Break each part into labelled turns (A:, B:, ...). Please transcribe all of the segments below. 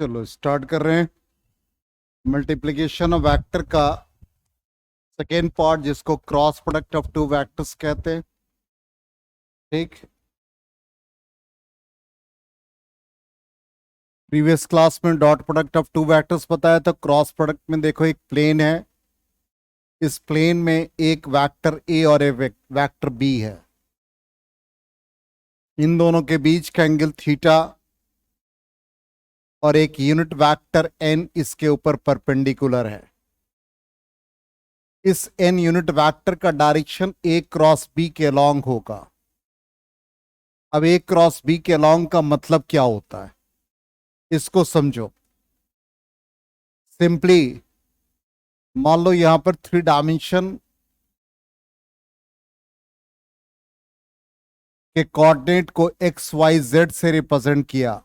A: चलो स्टार्ट कर रहे हैं। मल्टीप्लिकेशन ऑफ वेक्टर का सेकेंड पार्ट, जिसको cross product of two vectors कहते हैं। ठीक, प्रीवियस क्लास में dot product of two vectors बताया था। क्रॉस प्रोडक्ट में देखो, एक प्लेन है, इस प्लेन में एक वेक्टर ए और एक वेक्टर बी है। इन दोनों के बीच का एंगल थीटा और एक यूनिट वेक्टर एन इसके ऊपर परपेंडिकुलर है। इस एन यूनिट वेक्टर का डायरेक्शन ए क्रॉस बी के अलोंग होगा। अब ए क्रॉस बी के अलोंग का मतलब क्या होता है, इसको समझो। सिंपली मान लो यहां पर 3 डायमेंशन के कोऑर्डिनेट को एक्स वाई जेड से रिप्रेजेंट किया।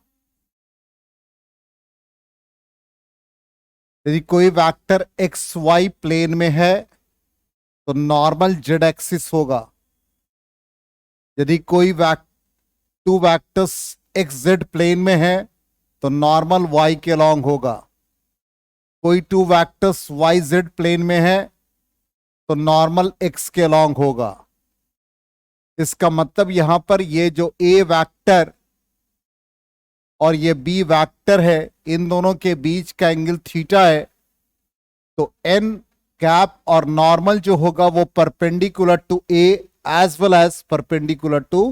A: यदि कोई वेक्टर एक्स वाई प्लेन में है तो नॉर्मल जेड एक्सिस होगा। यदि कोई two vectors X Z plane में है तो नॉर्मल वाई के अलोंग होगा। कोई two vectors Y Z plane में है तो नॉर्मल एक्स के अलोंग होगा। इसका मतलब यहां पर ये जो ए वेक्टर और ये बी वेक्टर है, इन दोनों के बीच का एंगल थीटा है। तो एन कैप और नॉर्मल जो होगा वो perpendicular to A as well as perpendicular to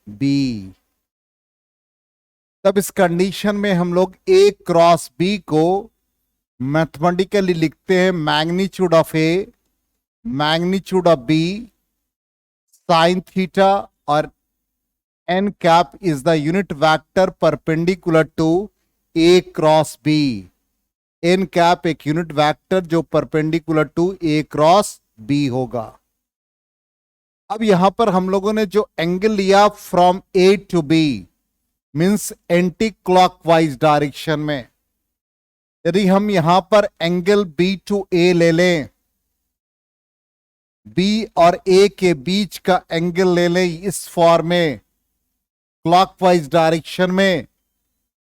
A: B. तब इस कंडीशन में हम लोग ए क्रॉस बी को मैथमेटिकली लिखते हैं magnitude of A, magnitude of B, sine theta, और N cap is the unit vector perpendicular to A cross B. N cap एक यूनिट वेक्टर जो perpendicular to A cross B होगा। अब यहां पर हम लोगों ने जो एंगल लिया from A to B means anti clockwise direction में, यदि हम यहां पर एंगल बी टू ए ले लें, बी और ए के बीच का एंगल ले लें इस फॉर्म में क्लॉकवाइज डायरेक्शन में,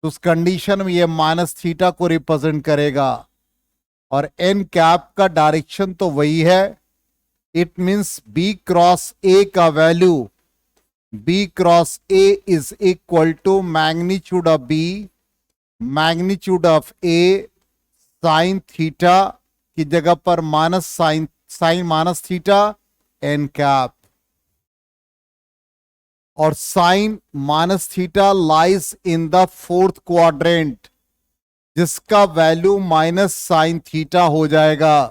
A: तो उस कंडीशन में ये माइनस थीटा को रिप्रेजेंट करेगा। और एन कैप का डायरेक्शन तो वही है। It means B cross A का value, B cross A is equal to magnitude of B, magnitude of A, sine theta की जगह पर minus sine minus theta N cap. और sine minus theta lies in the fourth quadrant, जिसका value minus sine theta हो जाएगा।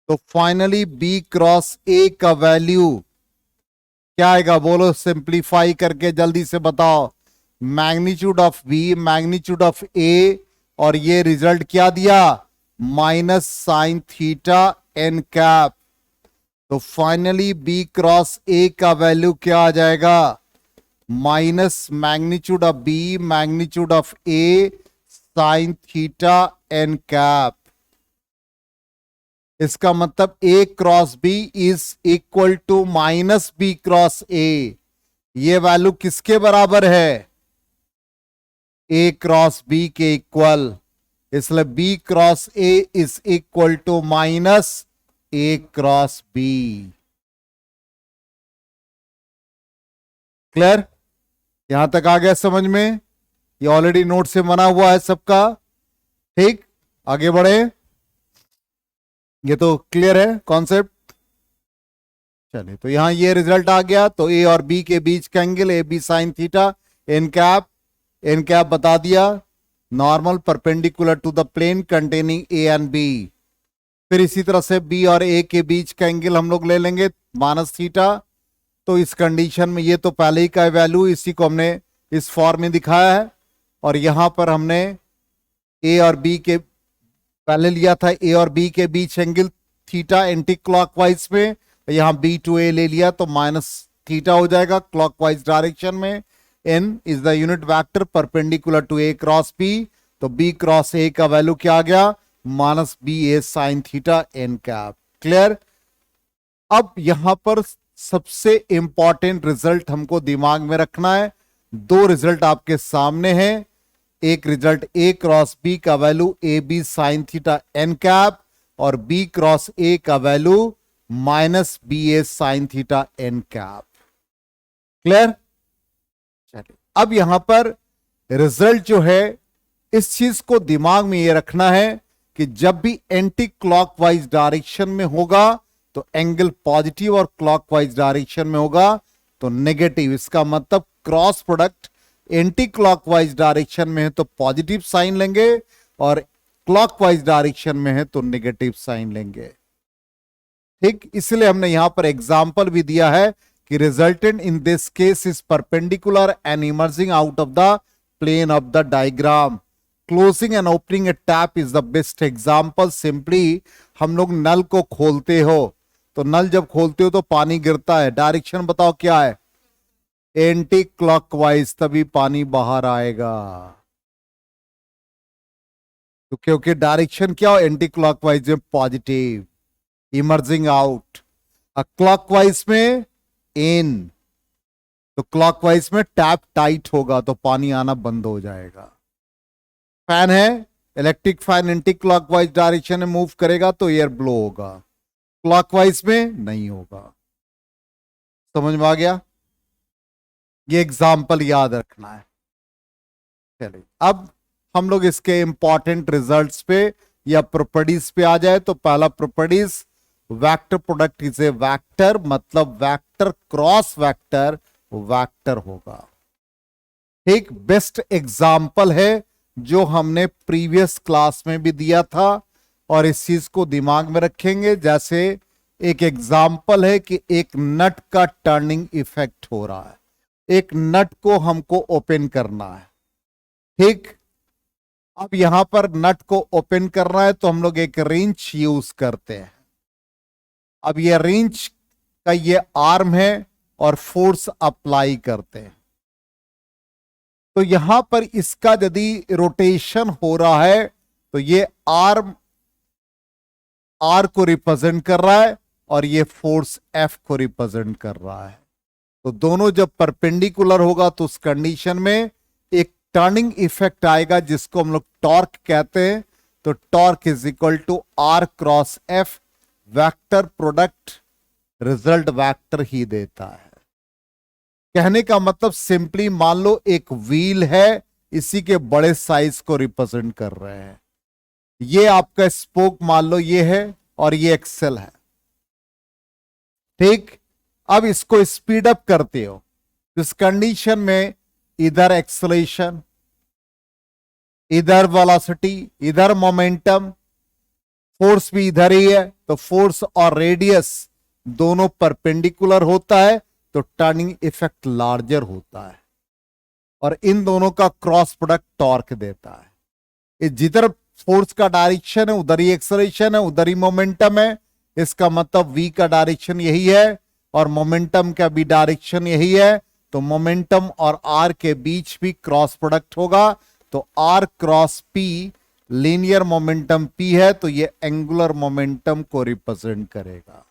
A: तो finally B cross A का value क्या आएगा, बोलो सिंप्लीफाई करके जल्दी से बताओ। Magnitude of B, magnitude of A, और ये रिजल्ट क्या दिया, minus sine theta N cap. तो फाइनली बी क्रॉस ए का वैल्यू क्या आ जाएगा, minus magnitude of B, magnitude of A, sine theta N cap. इसका मतलब A cross B is equal to minus B cross A. ये value किसके बराबर है, ए क्रॉस बी के इक्वल। इसलिए B cross A is equal to minus A cross B. Clear, यहां तक आ गया समझ में? ये ऑलरेडी नोट से बना हुआ है सबका। ठीक, आगे बढ़े, ये तो क्लियर है कॉन्सेप्ट। चलिए, तो यहां ये रिजल्ट आ गया। तो ए और बी के बीच का angle A B sine theta N cap, N cap बता दिया, normal perpendicular to the plane containing A and B. फिर इसी तरह से बी और ए के बीच का एंगल हम लोग ले लेंगे माइनस थीटा। तो इस कंडीशन में ये तो पहले ही का वैल्यू, इसी को हमने इस फॉर्म में दिखाया है। और यहां पर हमने ए और बी के पहले लिया था, ए और बी के बीच एंगल थीटा एंटी क्लॉकवाइज में, यहां बी टू ए ले लिया तो माइनस थीटा हो जाएगा क्लॉकवाइज डायरेक्शन में। N is the unit vector perpendicular to A cross B. तो बी क्रॉस ए का वैल्यू क्या आ गया, minus B A sine theta N cap. Clear. अब यहां पर सबसे इंपॉर्टेंट रिजल्ट हमको दिमाग में रखना है। दो रिजल्ट आपके सामने हैं, एक रिजल्ट ए क्रॉस बी का value A B sine theta N cap और बी क्रॉस ए का value minus B A sine theta N cap. Clear? चलिए अब यहां पर रिजल्ट जो है, इस चीज को दिमाग में ये रखना है कि जब भी एंटी क्लॉकवाइज डायरेक्शन में होगा तो एंगल पॉजिटिव और क्लॉकवाइज डायरेक्शन में होगा तो नेगेटिव। इसका मतलब cross product anti clockwise direction में है तो पॉजिटिव साइन लेंगे और क्लॉकवाइज डायरेक्शन में है तो नेगेटिव साइन लेंगे। ठीक, इसलिए हमने यहां पर एग्जाम्पल भी दिया है कि resultant in this case is perpendicular and emerging out of the plane of the diagram. Closing and opening a tap is the best example. Simply हम लोग नल को खोलते हो तो नल जब खोलते हो तो पानी गिरता है, डायरेक्शन बताओ क्या है? एंटी क्लॉकवाइज, तभी पानी बाहर आएगा। तो क्योंकि डायरेक्शन क्या हो? एंटी क्लॉकवाइज में पॉजिटिव, इमर्जिंग आउट, क्लॉकवाइज में इन। तो क्लॉकवाइज में टैप टाइट होगा तो पानी आना बंद हो जाएगा। फैन है, electric fan anti clockwise direction में मूव करेगा तो एयर ब्लो होगा, क्लॉकवाइज में नहीं होगा। समझ में आ गया? ये एग्जाम्पल याद रखना है। चलिए अब हम लोग इसके इंपॉर्टेंट रिजल्ट्स पे या प्रॉपर्टीज पे आ जाए तो पहला properties, vector product is a vector, मतलब वेक्टर क्रॉस वेक्टर वेक्टर होगा। एक बेस्ट एग्जाम्पल है जो हमने प्रीवियस क्लास में भी दिया था और इस चीज को दिमाग में रखेंगे। जैसे एक एग्जाम्पल है कि एक नट का टर्निंग इफेक्ट हो रहा है, एक नट को हमको ओपन करना है। ठीक, अब यहां पर नट को ओपन करना है तो हम लोग एक रिंच यूज करते हैं। अब ये रिंच का ये आर्म है और फोर्स अप्लाई करते हैं तो यहां पर इसका यदि रोटेशन हो रहा है तो ये आर्म आर को रिप्रेजेंट कर रहा है और ये फोर्स एफ को रिप्रेजेंट कर रहा है। तो दोनों जब परपेंडिकुलर होगा तो उस कंडीशन में एक टर्निंग इफेक्ट आएगा जिसको हम लोग टॉर्क कहते हैं। तो torque is equal to R cross F, vector product result vector ही देता है। कहने का मतलब सिंपली मान लो एक व्हील है, इसी के बड़े साइज को रिप्रेजेंट कर रहे हैं। ये आपका स्पोक मान लो ये है और ये एक्सेल है। ठीक, अब इसको स्पीड अप करते हो इस कंडीशन में इधर एक्सेलरेशन, इधर वेलोसिटी, इधर मोमेंटम, फोर्स भी इधर ही है तो फोर्स और रेडियस दोनों परपेंडिकुलर होता है तो टर्निंग इफेक्ट लार्जर होता है और इन दोनों का क्रॉस प्रोडक्ट टॉर्क देता है। जिधर फोर्स का डायरेक्शन है उधर ही एक्सेलरेशन है, उधर ही मोमेंटम है। इसका मतलब v का डायरेक्शन यही है और मोमेंटम का भी डायरेक्शन यही है तो मोमेंटम और r के बीच भी क्रॉस प्रोडक्ट होगा। तो r cross p linear momentum p है तो ये एंगुलर मोमेंटम को रिप्रेजेंट करेगा।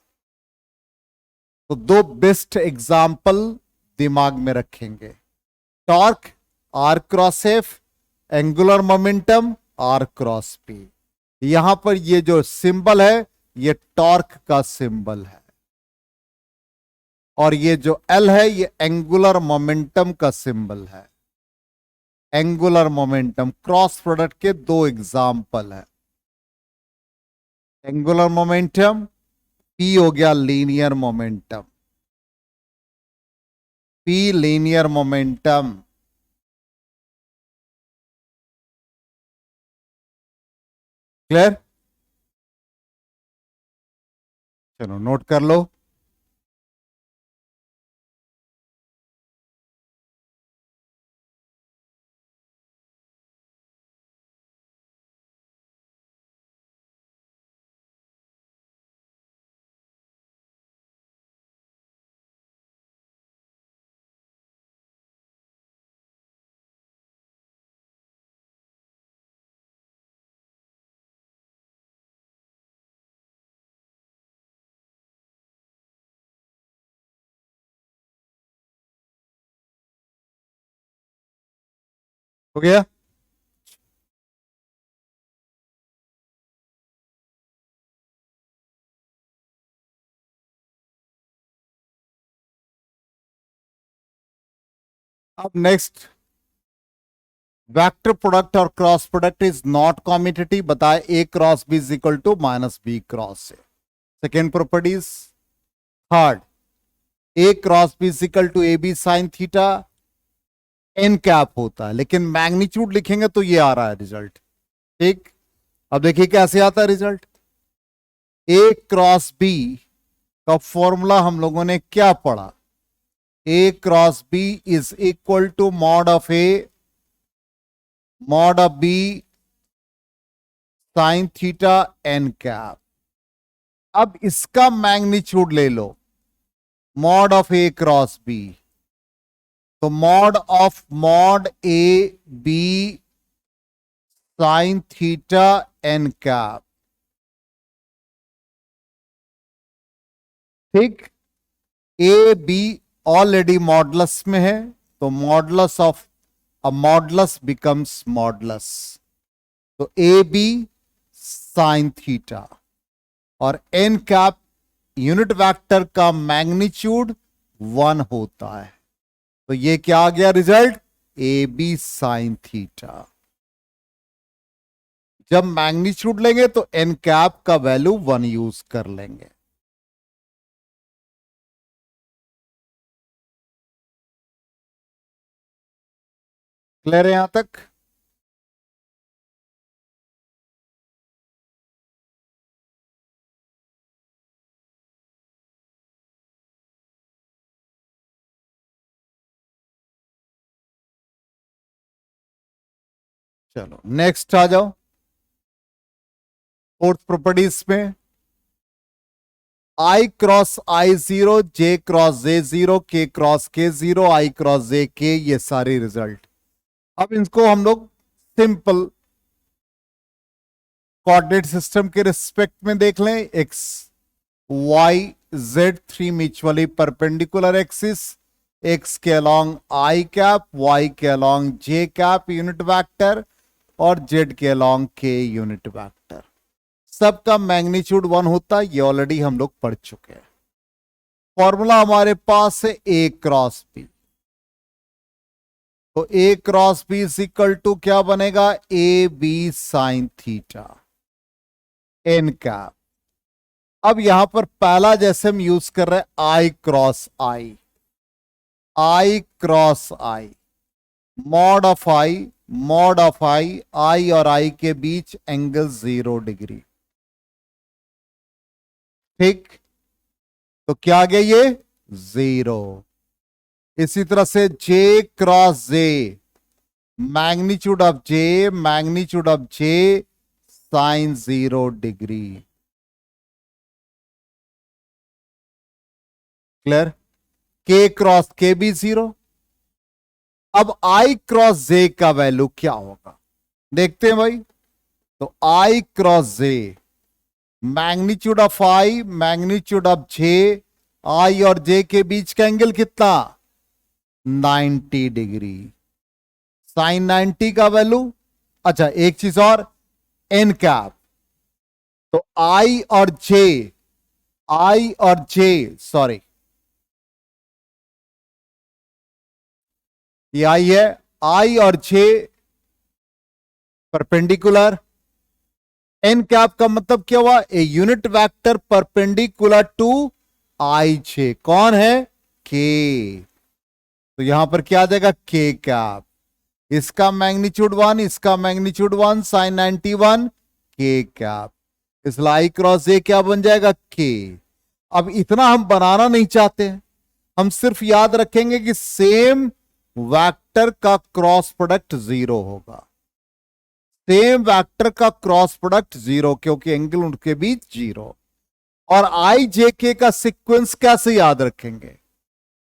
A: तो दो बेस्ट एग्जाम्पल दिमाग में रखेंगे, torque R cross F, angular momentum R cross P. यहां पर ये जो सिंबल है ये टॉर्क का सिंबल है और ये जो एल है ये एंगुलर मोमेंटम का सिंबल है। एंगुलर मोमेंटम क्रॉस प्रोडक्ट के दो एग्जाम्पल है। एंगुलर मोमेंटम, पी हो गया linear momentum, P linear momentum. Clear? चलो नोट कर लो। हो गया? अब नेक्स्ट, वेक्टर प्रोडक्ट और cross product is not commutative, बताए A cross B is equal to minus B cross से। Second properties. Third, A cross B is equal to A B sine theta N cap होता है, लेकिन magnitude लिखेंगे तो ये आ रहा है रिजल्ट। ठीक, अब देखिए कैसे आता है रिजल्ट। ए क्रॉस बी का फॉर्मूला हम लोगों ने क्या पढ़ा, A cross B is equal to mod of B sine theta N cap. अब इसका मैग्नीट्यूड ले लो, mod of A cross B, तो mod A B sine theta N cap. ठीक, ए बी ऑलरेडी मॉडुलस में है, तो modulus of uh modulus becomes modulus, तो ए बी साइन थीटा, और एन कैप यूनिट वेक्टर का मैग्नीट्यूड 1 होता है, तो ये क्या आ गया result, A B sine theta. जब मैग्नीट्यूड लेंगे तो एन कैप का वैल्यू 1 यूज कर लेंगे। क्लियर है यहां तक? चलो नेक्स्ट आ जाओ, फोर्थ प्रॉपर्टीज में। I cross I zero, J cross J zero, K cross K zero, I cross J K, ये सारे रिजल्ट। अब इनको हम लोग सिंपल कोऑर्डिनेट सिस्टम के रिस्पेक्ट में देख लें। X Y Z three mutually perpendicular axis, X के अलोंग आई कैप, वाई के along J cap unit vector, और जेड के अलोंग के यूनिट वेक्टर। सबका मैग्नीट्यूड 1 होता है, ये ऑलरेडी हम लोग पढ़ चुके हैं। फॉर्मूला हमारे पास है ए क्रॉस बी, तो A cross B is equal to क्या बनेगा, A B sine theta N cap. अब यहां पर पहला जैसे हम यूज कर रहे हैं i cross i, i cross i, mod of i, mod of i, i और आई के बीच एंगल 0 डिग्री। ठीक, तो क्या आ गया ये 0। इसी तरह से j cross j, magnitude of j, magnitude of j sine 0 degree. Clear? K cross k भी 0। अब आई क्रॉस जे का वैल्यू क्या होगा देखते हैं भाई। तो i cross j, magnitude of i, magnitude of j, i और जे के बीच का एंगल कितना 90 डिग्री, साइन 90 का वैल्यू। अच्छा एक चीज और, एन कैप, तो आई और जे, आई और जे सॉरी, ये आई है, आई और जे परपेंडिकुलर। एन कैप का मतलब क्या हुआ, a unit vector perpendicular to आई जे, कौन है के, तो यहां पर क्या आ जाएगा के कैप। इसका मैग्नीट्यूड 1, इसका मैग्नीट्यूड 1, साइन 91 के कैप, इसलिए आई क्रॉस ए क्या बन जाएगा के। अब इतना हम बनाना नहीं चाहते, हम सिर्फ याद रखेंगे कि सेम वेक्टर का क्रॉस प्रोडक्ट 0 होगा, सेम वेक्टर का क्रॉस प्रोडक्ट 0, क्योंकि एंगल उनके बीच 0। और आई जे के का सीक्वेंस कैसे याद रखेंगे,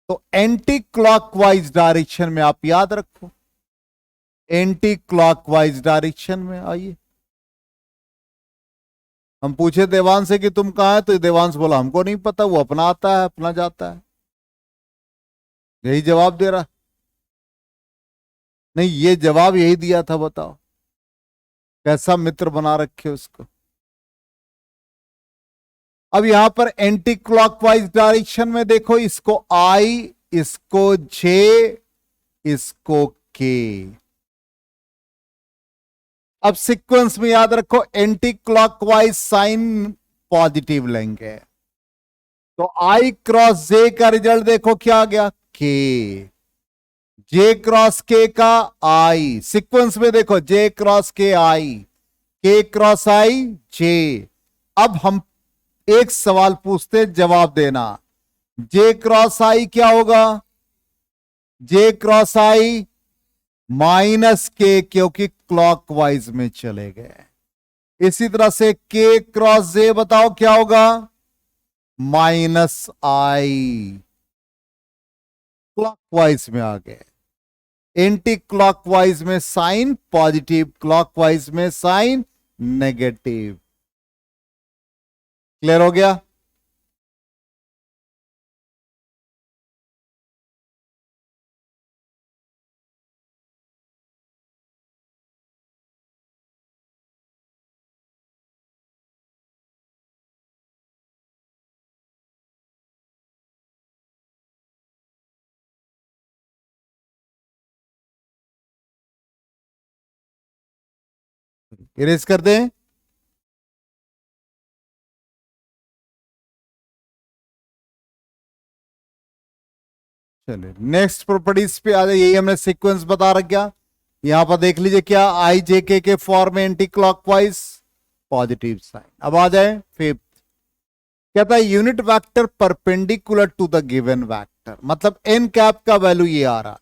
A: तो एंटी क्लॉकवाइज डायरेक्शन में आप याद रखो, एंटी क्लॉकवाइज डायरेक्शन में। आइए हम पूछे देवांश से कि तुम कहां है, तो देवांश बोला हमको नहीं पता, वो अपना आता है अपना जाता है, यही जवाब दे रहा। नहीं ये जवाब यही दिया था, बताओ कैसा मित्र बना रखे उसको। अब यहां पर एंटी क्लॉकवाइज डायरेक्शन में देखो, इसको आई, इसको जे, इसको के। अब सीक्वेंस में याद रखो, एंटी क्लॉकवाइज साइन पॉजिटिव लेंगे, तो आई क्रॉस जे का रिजल्ट देखो क्या आ गया, के। जे क्रॉस के का आई, सीक्वेंस में देखो जे क्रॉस के आई, के क्रॉस आई जे। अब हम एक सवाल पूछते, जवाब देना। जे क्रॉस आई क्या होगा, जे क्रॉस आई माइनस के, क्योंकि क्लॉकवाइज में चले गए। इसी तरह से के क्रॉस जे बताओ क्या होगा, माइनस आई, क्लॉकवाइज में आ गए। एंटी क्लॉकवाइज में साइन पॉजिटिव, क्लॉकवाइज में साइन नेगेटिव। क्लियर हो गया? इरेज कर दें। चलिए नेक्स्ट प्रॉपर्टीज पे आ जाए, यही हमने सीक्वेंस बता रखा। यहां पर देख लीजिए क्या, आई जे के फॉर्म में एंटी क्लॉकवाइज पॉजिटिव साइन। अब आ जाए फिफ्थ, कहता है unit vector perpendicular to the given vector, मतलब एन कैप का वैल्यू ये आ रहा है।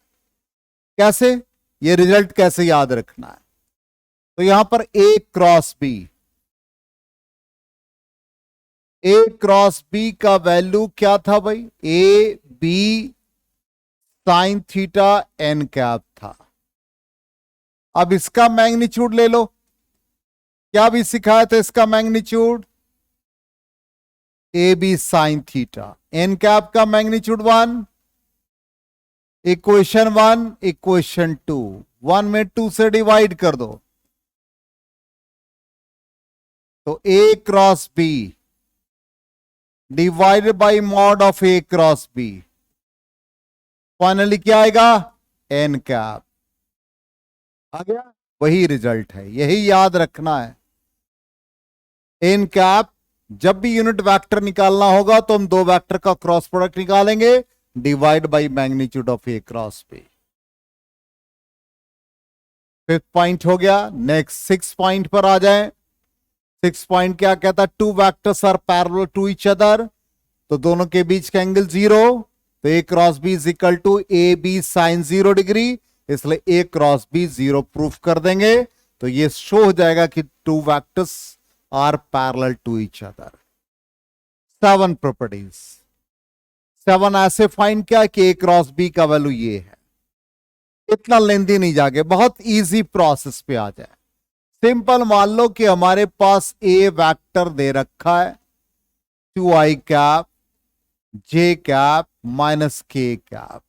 A: कैसे, ये रिजल्ट कैसे याद रखना है, तो यहां पर A cross B, A cross B का वैल्यू क्या था भाई, A B sine theta N cap था। अब इसका मैग्नीट्यूड ले लो, क्या भी सिखाया था इसका magnitude, A B sine theta, N cap का मैग्नीट्यूड 1, इक्वेशन 1 इक्वेशन 2, 1 में 2 से डिवाइड कर दो, तो A cross B divided by mod of A cross B, finally क्या आएगा, एन कैप आ गया। वही रिजल्ट है, यही याद रखना है। एन कैप, जब भी यूनिट वेक्टर निकालना होगा तो हम दो वेक्टर का क्रॉस प्रोडक्ट निकालेंगे, divide by magnitude of A cross B. Fifth point हो गया। नेक्स्ट सिक्स पॉइंट पर आ जाए। सिक्स पॉइंट क्या कहता है, two vectors are parallel to each other, तो दोनों के बीच का एंगल 0, तो A cross B is equal to A B sine 0 degree, इसलिए ए क्रॉस बी 0 प्रूफ कर देंगे, तो ये शो हो जाएगा कि two vectors are parallel to each other. 7 properties, 7 ऐसे फाइंड किया कि ए क्रॉस बी का वैल्यू ये है। इतना लेंदी नहीं जाके, बहुत इजी प्रोसेस पे आ जाए। सिंपल मान लो कि हमारे पास ए वेक्टर दे रखा है 2i कैप जे कैप माइनस के कैप,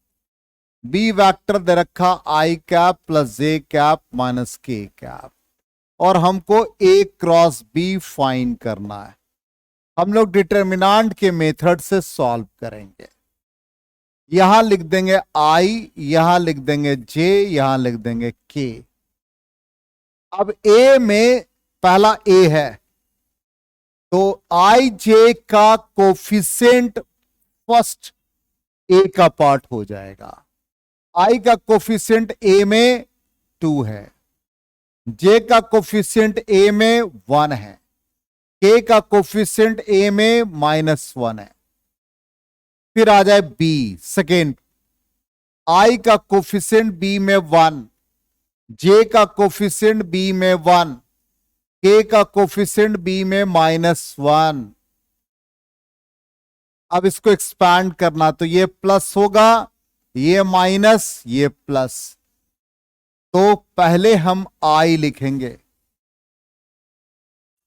A: बी वेक्टर दे रखा आई कैप प्लस जे कैप माइनस के कैप, और हमको ए क्रॉस बी फाइंड करना है। हम लोग डिटर्मिनेंट के मेथड से सॉल्व करेंगे। यहां लिख देंगे आई, यहां लिख देंगे जे, यहां लिख देंगे के। अब ए में पहला ए है, तो आई जे का कोफिशिएंट फर्स्ट ए का पार्ट हो जाएगा। आई का कोफिशिएंट ए में 2 है, जे का कोफिशिएंट ए में 1 है, के का कोफिशिएंट ए में -1 है। फिर आ जाए बी सेकेंड, आई का कोफिशिएंट बी में 1, जे का कोफिशिएंट बी में 1, के का कोफिशिएंट बी में -1। अब इसको एक्सपैंड करना, तो ये प्लस होगा, ये माइनस, ये प्लस, तो पहले हम आई लिखेंगे।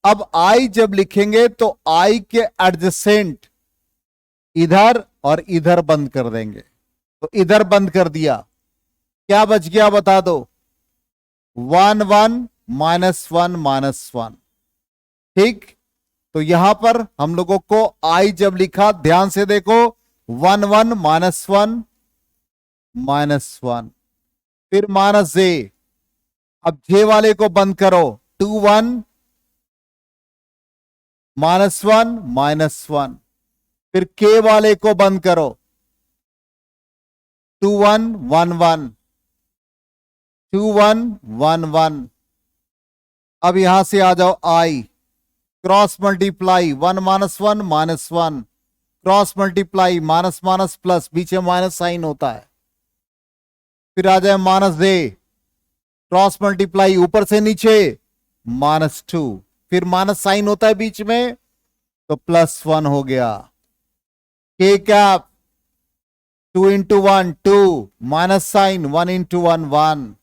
A: अब आई जब लिखेंगे तो आई के एडजेसेंट इधर और इधर बंद कर देंगे, तो इधर बंद कर दिया, क्या बच गया बता दो, 1 1 -1 -1। ठीक, तो यहां पर हम लोगों को आई जब लिखा, ध्यान से देखो, 1 1 -1 -1, फिर माइनस जे। अब जे वाले को बंद करो, 2 1 -1 -1। फिर के वाले को बंद करो, 2 1 1 1 2 1 1 1। अब यहां से आ जाओ i, cross multiply 1 -1 -1, cross multiply minus minus plus, बीच में माइनस साइन होता है। फिर आ जाए माइनस जे, क्रॉस मल्टीप्लाई ऊपर से नीचे -2, फिर माइनस साइन होता है बीच में तो +1 हो गया। के कैप 2 × 1 2, माइनस साइन 1 × 1 1।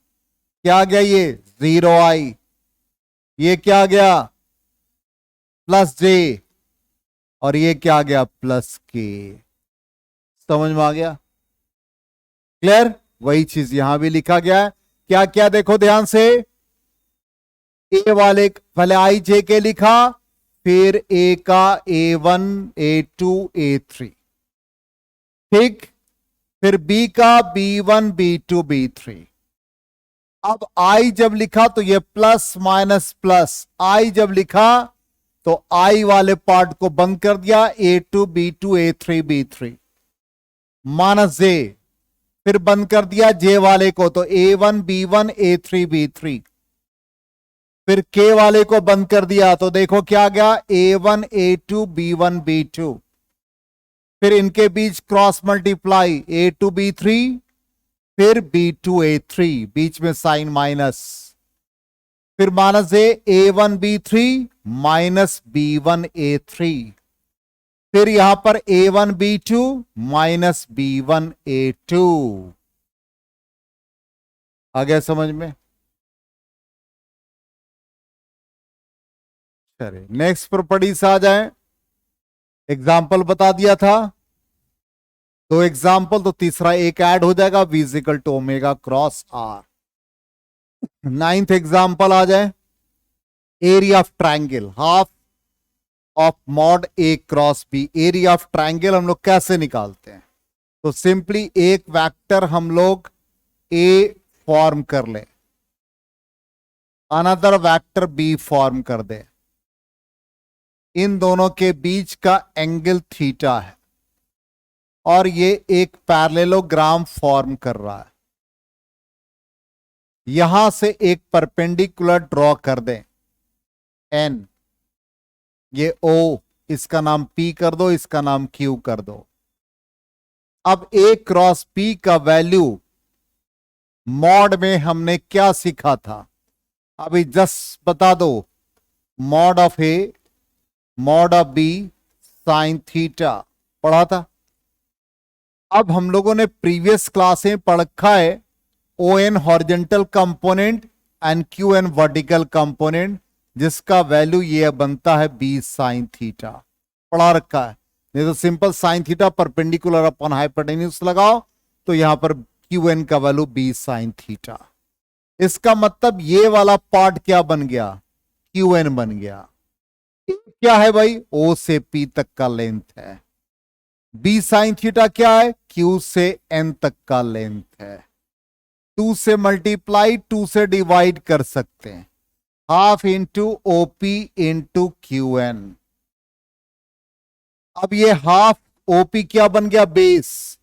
A: क्या आ गया ये 0 आई, ये क्या आ गया प्लस जे, और ये क्या आ गया प्लस के। समझ में आ गया? क्लियर? वही चीज यहां भी लिखा गया है। क्या क्या देखो ध्यान से, ए वाले पहले आई जे के लिखा, फिर ए का A1 A2 A3, ठीक, फिर बी का B1 B2 B3। अब आई जब लिखा तो ये प्लस माइनस प्लस, आई जब लिखा तो आई वाले पार्ट को बंद कर दिया, A2 B2 A3 B3, minus जे, फिर बंद कर दिया जे वाले को तो A1 B1 A3 B3, फिर के वाले को बंद कर दिया तो देखो क्या आ गया A1 A2 B1 B2, फिर इनके बीच क्रॉस मल्टीप्लाई A2 B3, फिर B2 A3, बीच में साइन माइनस, फिर minus A1 B3 minus B1 A3, फिर यहां पर A1 B2 minus B1 A2। आ गया समझ में? चलिए नेक्स्ट प्रॉपर्टी से आ जाए। एग्जाम्पल बता दिया था, दो एग्जाम्पल, तो तीसरा एक ऐड हो जाएगा, V = omega cross R। 9th example आ जाए, area of triangle half of mod A cross B। Area of triangle हम लोग कैसे निकालते हैं? तो सिंपली एक वेक्टर हम लोग A फॉर्म कर ले, अनदर वेक्टर B फॉर्म कर दे, इन दोनों के बीच का एंगल थीटा है और ये एक पैरेललोग्राम फॉर्म कर रहा है। यहां से एक परपेंडिकुलर ड्रॉ कर दें N, ये O, इसका नाम P कर दो, इसका नाम Q कर दो। अब A क्रॉस P का वैल्यू मॉड में हमने क्या सीखा था? अभी जस्ट बता दो, mod of A mod of B sine theta पढ़ा था। अब हम लोगों ने प्रीवियस क्लास में पढ़ रखा है ON horizontal component and QN vertical component, जिसका वैल्यू ये बनता है B साइन थीटा, पढ़ा रखा है। नहीं तो simple sine theta perpendicular upon hypotenuse लगाओ तो यहां पर QN का वैल्यू B साइन थीटा। इसका मतलब ये वाला पार्ट क्या बन गया? QN बन गया। क्या है भाई? O से P तक का लेंथ है। B साइन थीटा क्या है? Q से N तक का लेंथ है। 2 से मल्टीप्लाई 2 से डिवाइड कर सकते हैं, half into OP into QN। अब ये हाफ OP क्या बन गया? बेस।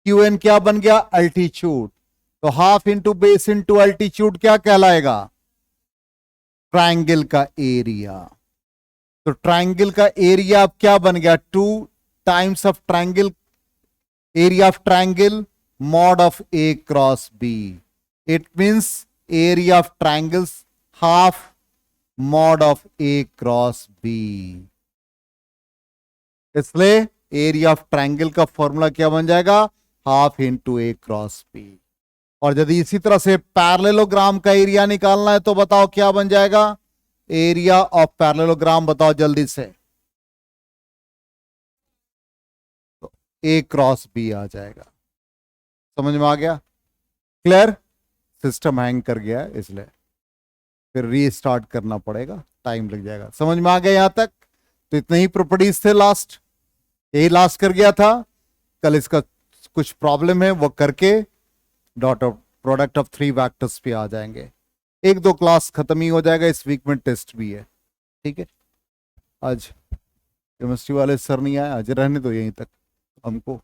A: QN क्या बन गया? अल्टीट्यूड। तो half into base into altitude क्या कहलाएगा? ट्राइंगल का एरिया। तो ट्राइंगल का एरिया अब क्या बन गया? 2 times of triangle, area of triangle mod of A cross B। It means area of triangles half mod of A cross B। इसलिए एरिया ऑफ ट्राइंगल का फॉर्मूला क्या बन जाएगा? Half into A cross B। और यदि इसी तरह से पैरेललोग्राम का एरिया निकालना है तो बताओ क्या बन जाएगा? एरिया ऑफ पैरेललोग्राम बताओ जल्दी से। तो A क्रॉस B आ जाएगा। समझ में आ गया? क्लियर? सिस्टम हैंग कर गया है इसलिए फिर रीस्टार्ट करना पड़ेगा, टाइम लग जाएगा। समझ में आ गया यहां तक? तो इतने ही प्रॉपर्टीज थे, लास्ट यही लास्ट कर गया था। कल इसका कुछ प्रॉब्लम है वो करके dot product of three vectors पे आ जाएंगे। एक दो क्लास खत्म ही हो जाएगा, इस वीक में टेस्ट भी है। ठीक है, आज केमिस्ट्री वाले सर नहीं आए, आज रहने दो यहीं तक हमको।